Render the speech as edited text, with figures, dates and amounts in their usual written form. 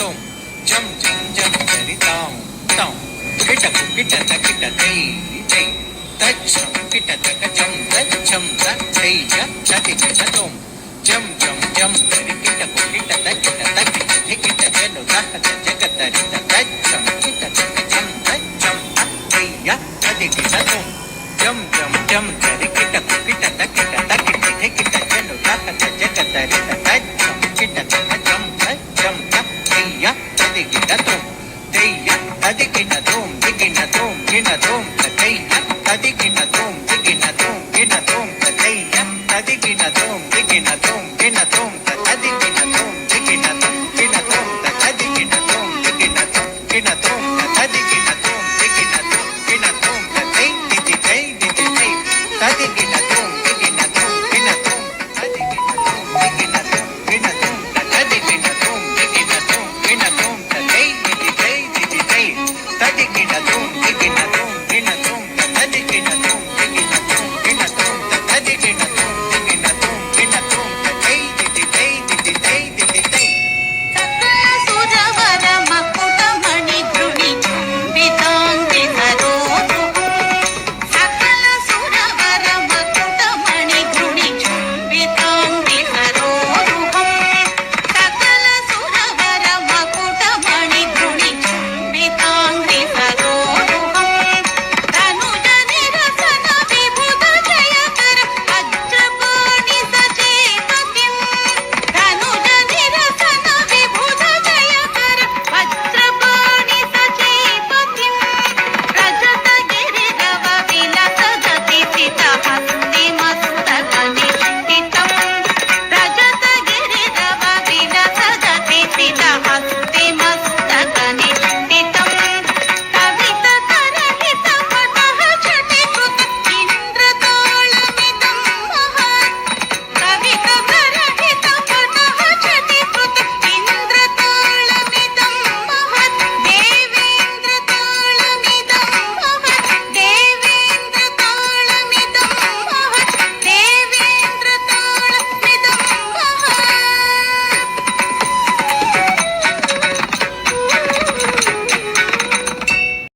తుమ్ జం జం జం చరితాం తం కిటకు కిటత కిటతై జై తచ్చం కిటతక జం తచ్చం తై జ చతి చతుం జం జం జం చరి కిటకు కిటత కిటత కిటతి కిటజను తహత జగతరిత తచ్చం కిటతక జం తచ్చం తై య చతి చతుం జం జం జం చరి కిటకు కిటత కిటత కిటతి కిటజను తహత జగతరిత తచ్చం కిటతక జం తచ్చం తై య చతి చతుం దయ్య తదికిన దోం దిగిన దోం గిన దోం తదయ్య తదికిన దోం దిగిన దోం గిన దోం తదయ్య తదికిన దోం దిగిన దోం గిన దోం